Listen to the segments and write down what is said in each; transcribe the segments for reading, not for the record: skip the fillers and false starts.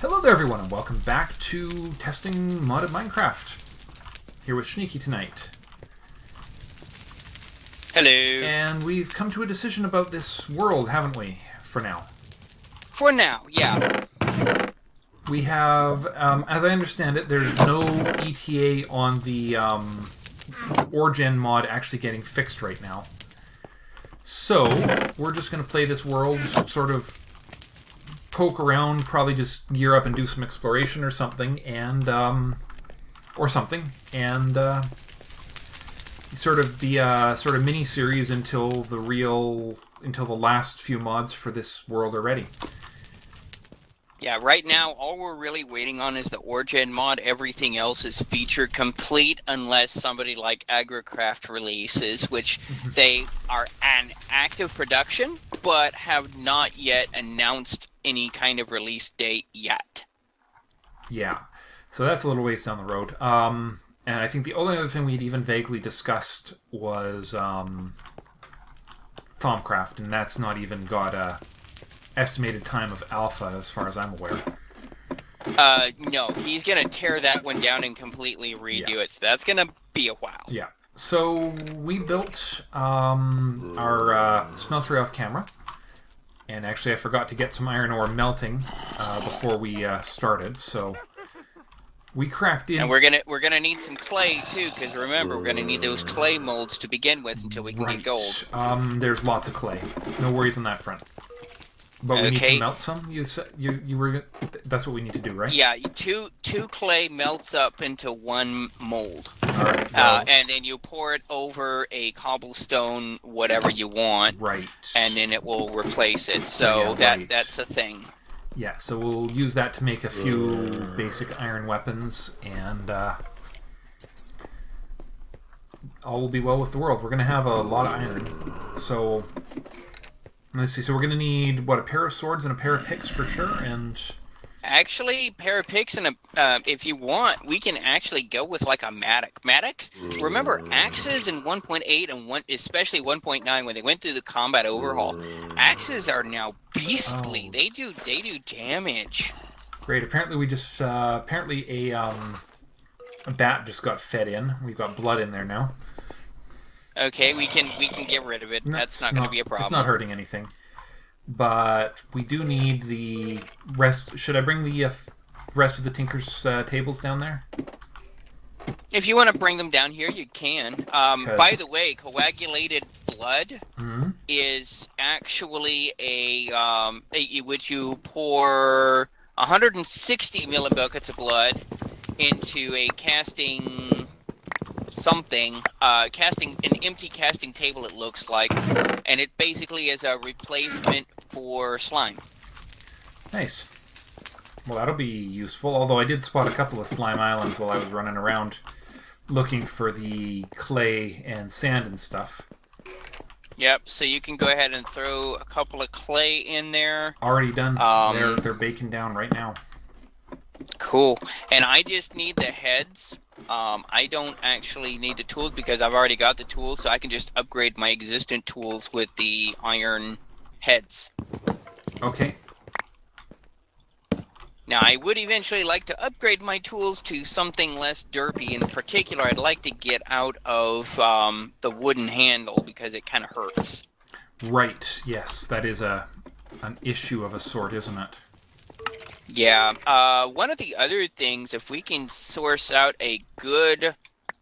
Hello there everyone and welcome back to Testing Modded Minecraft. Here with Shneeky tonight. Hello. And we've come to a decision about this world, haven't we? For now. For now, yeah. We have, as I understand it, there's no ETA on the Origin mod actually getting fixed right now. So, we're just going to play this world, sort of poke around, probably just gear up and do some exploration or something, and sort of the sort of mini series until the last few mods for this world are ready. Yeah, right now all we're really waiting on is the Origin mod. Everything else is feature complete unless somebody like ATLauncher releases, which they are an active production but have not yet announced any kind of release date yet. Yeah, so that's a little ways down the road. And I think the only other thing we'd even vaguely discussed was Thaumcraft, and that's not even got a estimated time of alpha as far as I'm aware. No, he's going to tear that one down and completely redo it, so that's going to be a while. Yeah, so we built our smeltery off camera, and actually I forgot to get some iron ore melting before we started, so we cracked in. And we're gonna need some clay too, because remember, we're gonna need those clay molds to begin with until we can get gold. There's lots of clay. No worries on that front. But we need to melt some. You were. That's what we need to do, right? Yeah, two clay melts up into one mold. All right. Well, and then you pour it over a cobblestone, whatever you want. Right. And then it will replace it. So yeah, that's a thing. Yeah, so we'll use that to make a few basic iron weapons, and all will be well with the world. We're going to have a lot of iron. So, let's see. So we're going to need, what, a pair of swords and a pair of picks for sure, and... Actually, pair of picks and if you want, we can actually go with like a mattock. Mattocks, remember axes in 1.8 and especially 1.9 when they went through the combat overhaul. Axes are now beastly. They do damage. Great. Apparently we just apparently a bat just got fed in. We've got blood in there now. Okay, we can get rid of it. That's not going to be a problem. It's not hurting anything. But we do need the rest. Should I bring the rest of the Tinker's tables down there? If you want to bring them down here, you can. By the way, coagulated blood is actually which you pour 160 millibuckets of blood into a casting an empty casting table, it looks like, and it basically is a replacement for slime. Nice. Well, that'll be useful, although I did spot a couple of slime islands while I was running around looking for the clay and sand and stuff. Yep, so you can go ahead and throw a couple of clay in there. Already done. They're baking down right now. Cool. And I just need the heads. I don't actually need the tools because I've already got the tools, so I can just upgrade my existing tools with the iron heads. Okay. Now, I would eventually like to upgrade my tools to something less derpy. In particular, I'd like to get out of the wooden handle because it kind of hurts. Right, yes. That is an issue of a sort, isn't it? Yeah. One of the other things, if we can source out a good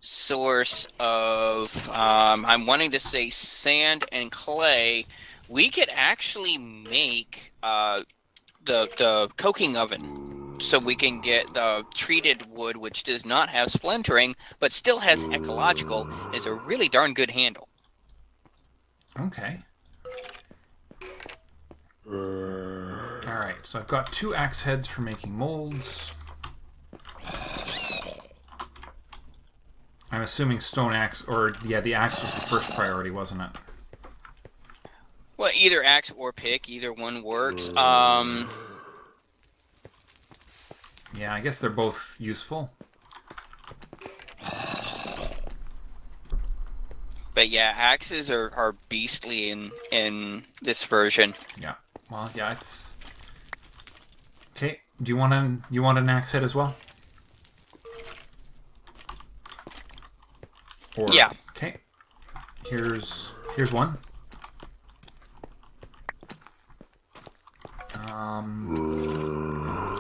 source of, I'm wanting to say sand and clay, we could actually make the coking oven, so we can get the treated wood, which does not have splintering, but still has ecological. It's a really darn good handle. Okay. Alright, so I've got 2 axe heads for making molds. I'm assuming stone axe, or yeah, the axe was the first priority, wasn't it? Well, either axe or pick, either one works. Yeah, I guess they're both useful. But yeah, axes are beastly in this version. Yeah. Well, yeah, it's... Okay, Do you want an axe head as well? Or, yeah. Okay. Here's one.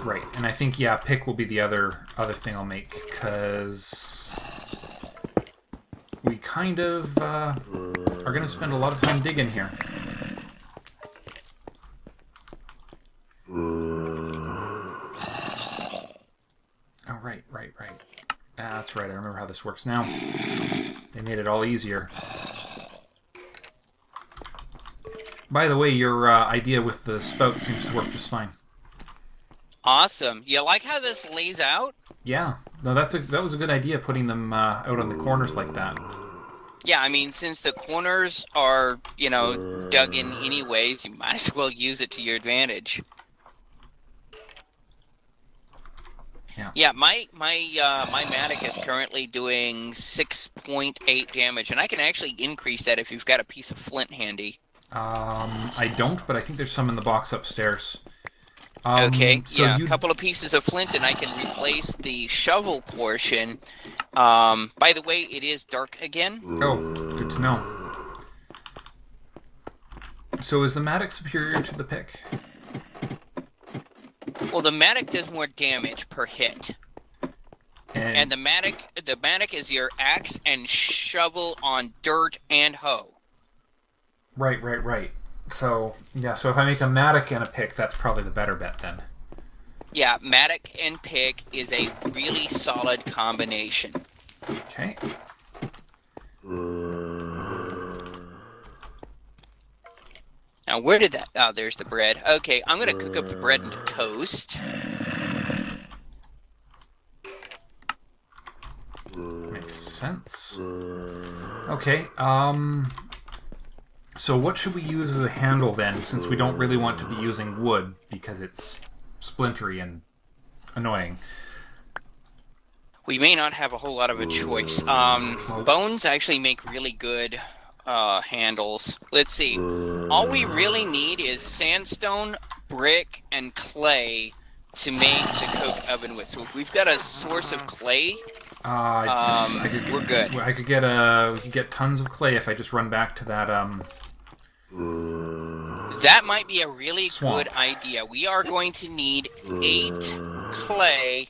Right, and I think pick will be the other thing I'll make, because we kind of are going to spend a lot of time digging here. Oh, right. That's right, I remember how this works now. They made it all easier. By the way, your idea with the spout seems to work just fine. Awesome. You like how this lays out? Yeah. No, that was a good idea, putting them out on the corners like that. Yeah, I mean, since the corners are, dug in anyways, you might as well use it to your advantage. Yeah. Yeah, my Matic is currently doing 6.8 damage, and I can actually increase that if you've got a piece of flint handy. I don't, but I think there's some in the box upstairs. Okay, so yeah, a couple of pieces of flint, and I can replace the shovel portion. By the way, it is dark again. Oh, good to know. So is the Matic superior to the pick? Well, the Matic does more damage per hit. And the Matic is your axe and shovel on dirt and hoe. Right. So if I make a Matic and a pick, that's probably the better bet then. Yeah, Matic and pick is a really solid combination. Okay. Now, where did that... Oh, there's the bread. Okay, I'm going to cook up the bread into toast. Makes sense. Okay, so what should we use as a handle then, since we don't really want to be using wood because it's splintery and annoying? We may not have a whole lot of a choice. Bones actually make really good handles. Let's see. All we really need is sandstone, brick, and clay to make the coke oven with. So if we've got a source of clay, we're good. We could get tons of clay if I just run back to that that might be a really swamp. good idea. We are going to need 8 clay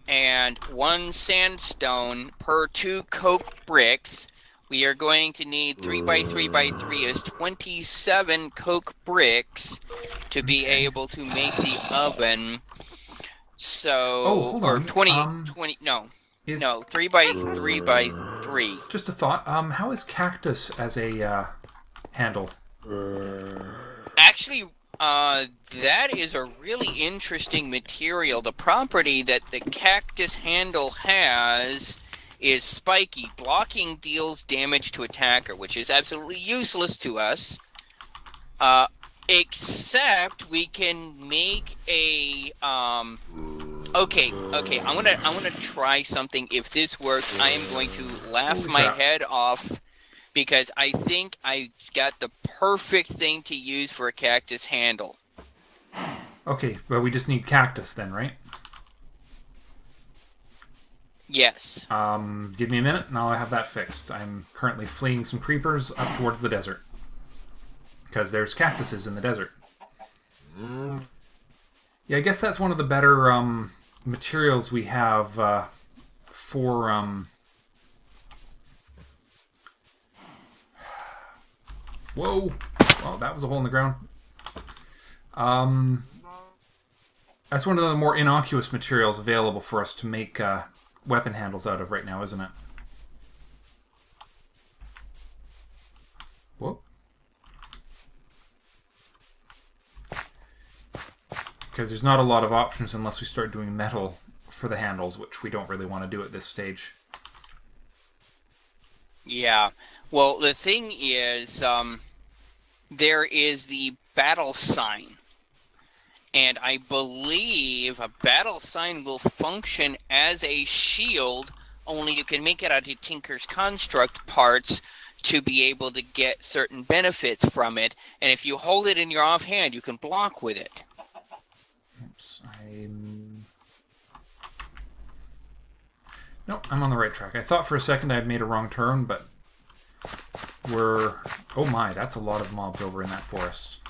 and 1 sandstone per 2 coke bricks. We are going to need 3x3x3 is 27 coke bricks to be able to make the oven. So, hold on. 20, no, 3x3x3. Just a thought. How is cactus as a handle? Actually, that is a really interesting material. The property that the cactus handle has is spiky. Blocking deals damage to attacker, which is absolutely useless to us. Except we can make a Okay. I'm gonna try something. If this works, I am going to laugh my head off because I think I got the perfect thing to use for a cactus handle. Okay, well we just need cactus then, right? Yes. Give me a minute and I'll have that fixed. I'm currently fleeing some creepers up towards the desert. Because there's cactuses in the desert. Yeah, I guess that's one of the better materials we have for... Whoa! Oh, that was a hole in the ground. That's one of the more innocuous materials available for us to make weapon handles out of right now, isn't it? Whoa. Because there's not a lot of options unless we start doing metal for the handles, which we don't really want to do at this stage. Yeah. Well, the thing is, there is the battle sign. And I believe a battle sign will function as a shield, only you can make it out of Tinker's Construct parts to be able to get certain benefits from it. And if you hold it in your offhand, you can block with it. Oops, I Nope, I'm on the right track. I thought for a second I had made a wrong turn, but we're... Oh my, that's a lot of mobs over in that forest.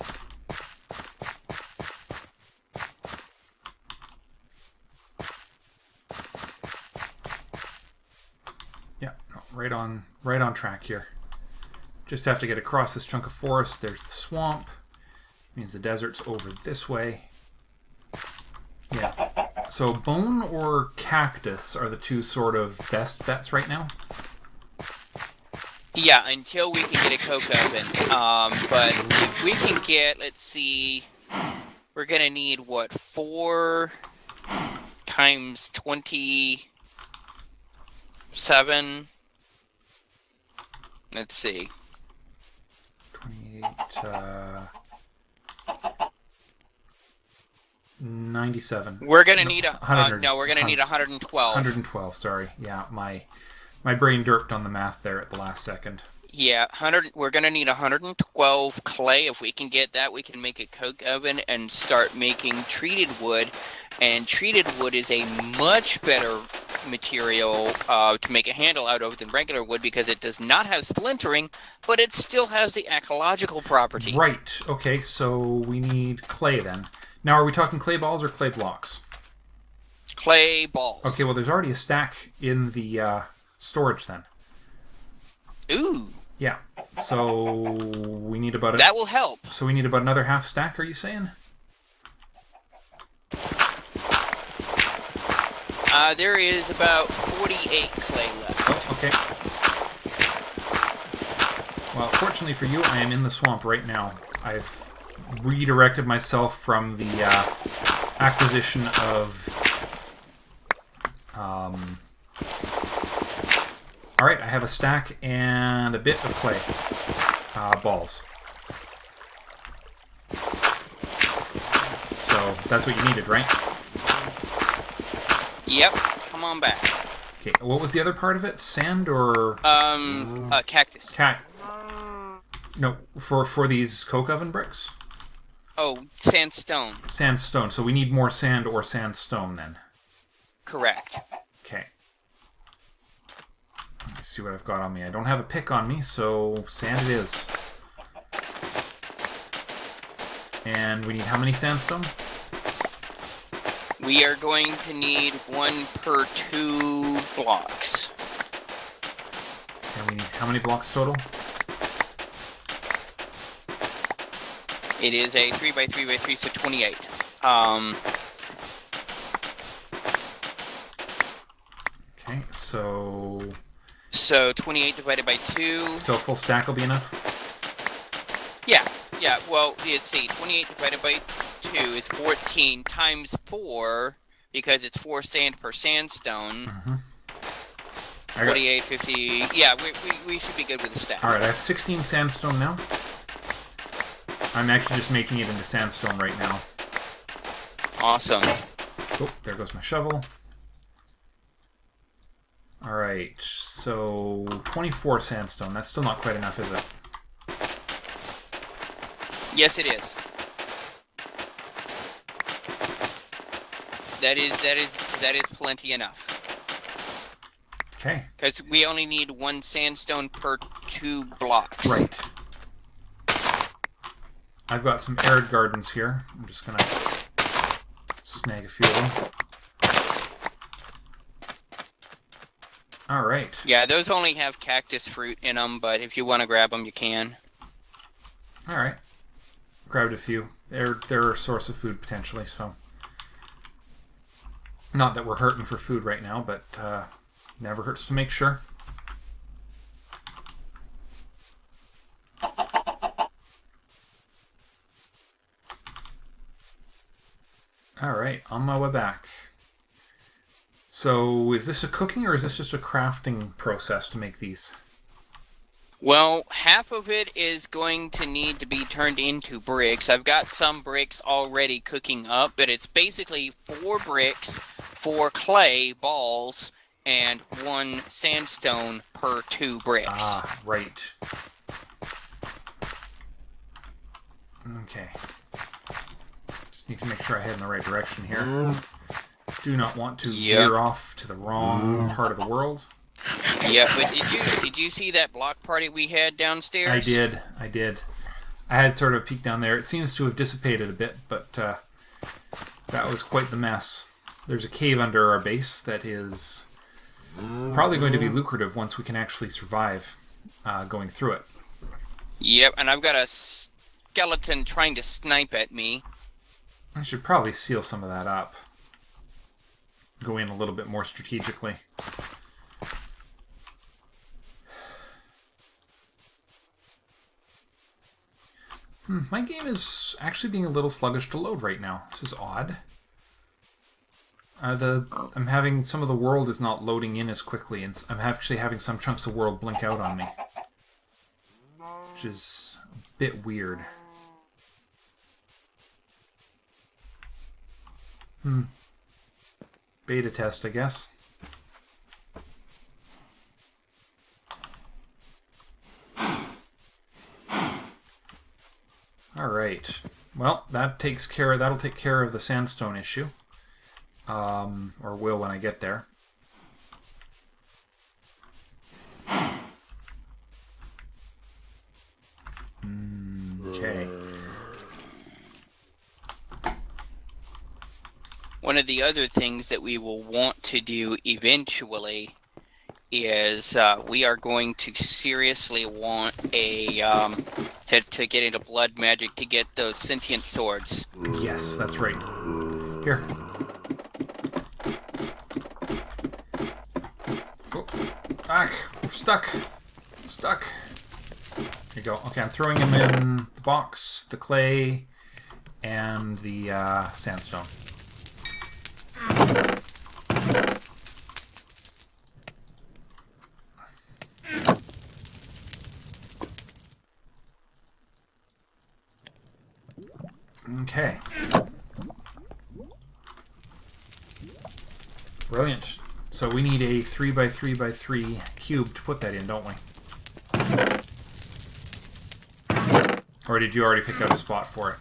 Yeah, no, right on track here. Just have to get across this chunk of forest. There's the swamp. Means the desert's over this way. Yeah. So bone or cactus are the two sort of best bets right now. Yeah, until we can get a coke oven. But if we can get, let's see, we're gonna need what, 4 times 27? Let's see. 28, 97. We're gonna need a no, we're gonna need 112. 112. Sorry, yeah, my brain derped on the math there at the last second. Yeah, 100. We're gonna need 112 clay. If we can get that, we can make a coke oven and start making treated wood. And treated wood is a much better material to make a handle out of than regular wood because it does not have splintering, but it still has the ecological property. Right. Okay, so we need clay then. Now, are we talking clay balls or clay blocks? Clay balls. Okay, well, there's already a stack in the storage then. Ooh. Yeah. So we need about that will help. So we need about another half stack. Are you saying? There is about 48 clay left. Oh, okay. Well, fortunately for you, I am in the swamp right now. I've redirected myself from the acquisition of... Alright, I have a stack and a bit of clay. Balls. So, that's what you needed, right? Yep, come on back. Okay, what was the other part of it? Sand or... Cactus. No, for these coke oven bricks? Oh, sandstone. Sandstone. So we need more sand or sandstone then. Correct. Okay. Let me see what I've got on me. I don't have a pick on me, so sand it is. And we need how many sandstone? We are going to need 1 per 2 blocks. And we need how many blocks total? It is a 3 by 3 by 3, so 28. Okay, so... So 28 divided by 2. So a full stack will be enough? Yeah, well, let's see. 28 divided by 2 is 14 times 4, because it's 4 sand per sandstone. Mm-hmm. 48, 50... Yeah, we should be good with the stack. Alright, I have 16 sandstone now. I'm actually just making it into sandstone right now. Awesome. Oh, there goes my shovel. Alright, so 24 sandstone. That's still not quite enough, is it? Yes, it is. That is plenty enough. Okay. Because we only need 1 sandstone per 2 blocks. Right. I've got some arid gardens here. I'm just gonna snag a few of them. Alright. Yeah, those only have cactus fruit in them, but if you want to grab them, you can. Alright. Grabbed a few. They're a source of food, potentially, so... Not that we're hurting for food right now, but never hurts to make sure. Alright, on my way back. So, is this a cooking or is this just a crafting process to make these? Well, half of it is going to need to be turned into bricks. I've got some bricks already cooking up, but it's basically 4 bricks, 4 clay balls, and 1 sandstone per 2 bricks. Ah, right. Okay. Just need to make sure I head in the right direction here. Do not want to Yep. veer off to the wrong part of the world. Yeah, but did you see that block party we had downstairs? I did. I had sort of a peek down there. It seems to have dissipated a bit, but that was quite the mess. There's a cave under our base that is probably going to be lucrative once we can actually survive going through it. Yep, and I've got a skeleton trying to snipe at me. I should probably seal some of that up. Go in a little bit more strategically. My game is actually being a little sluggish to load right now. This is odd. I'm having some of the world is not loading in as quickly, and I'm actually having some chunks of world blink out on me, which is a bit weird. Beta test, I guess. All right. Well, that'll take care of the sandstone issue. Or will when I get there. Okay. One of the other things that we will want to do eventually is we are going to seriously want a to get into blood magic to get those sentient swords. Yes, that's right. Here. Oh, back. We're stuck. Stuck. Here you go. Okay, I'm throwing him in the box, the clay, and the sandstone. Okay. Brilliant. So we need a 3x3x3 cube to put that in, don't we? Or did you already pick out a spot for it?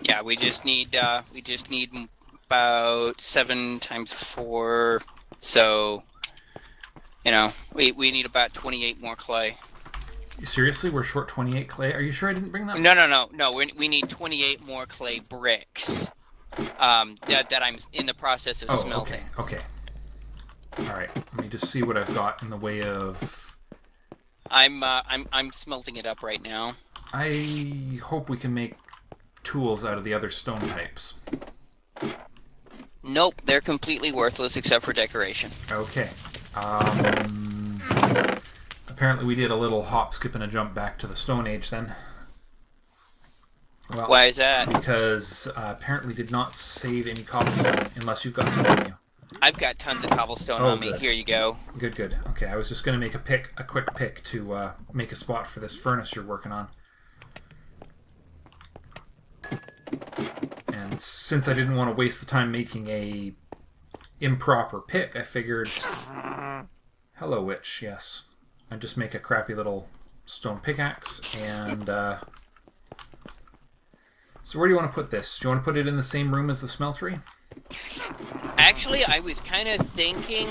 Yeah, we just need about 7 times 4. So, you know, we need about 28 more clay. Seriously, we're short 28 clay? Are you sure I didn't bring that? No. We need 28 more clay bricks. That I'm in the process of smelting. Okay. All right. Let me just see what I've got in the way of. I'm smelting it up right now. I hope we can make tools out of the other stone types. Nope, they're completely worthless except for decoration. Okay. Apparently we did a little hop, skip, and a jump back to the Stone Age then. Well, why is that? Because apparently did not save any cobblestone unless you've got some on you. I've got tons of cobblestone on me. Good. Here you go. Good. Okay, I was just going to make a quick pick to make a spot for this furnace you're working on. And since I didn't want to waste the time making a improper pick, I figured... Hello, witch, yes. I'd just make a crappy little stone pickaxe, and... So where do you want to put this? Do you want to put it in the same room as the smeltery? Actually, I was kind of thinking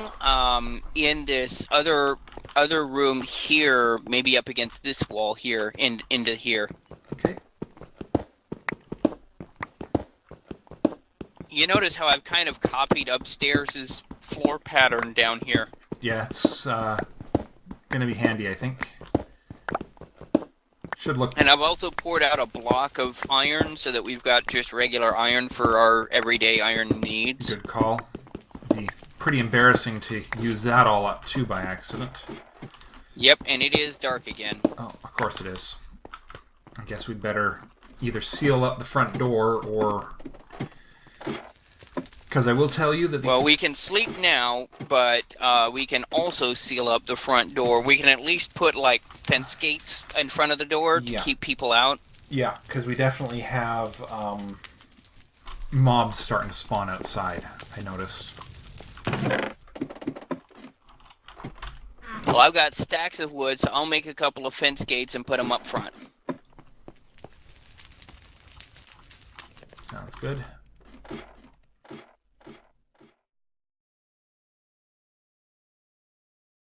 in this other room here, maybe up against this wall here, into here. Okay. You notice how I've kind of copied upstairs' floor pattern down here. Yeah, it's going to be handy, I think. Should look. And I've also poured out a block of iron so that we've got just regular iron for our everyday iron needs. Good call. It'd be pretty embarrassing to use that all up too by accident. Yep, and it is dark again. Oh, of course it is. I guess we'd better either seal up the front door or... Because I will tell you that... Well, we can sleep now, but we can also seal up the front door. We can at least put, like, fence gates in front of the door to keep people out. Yeah, because we definitely have mobs starting to spawn outside, I noticed. Well, I've got stacks of wood, so I'll make a couple of fence gates and put them up front. Sounds good.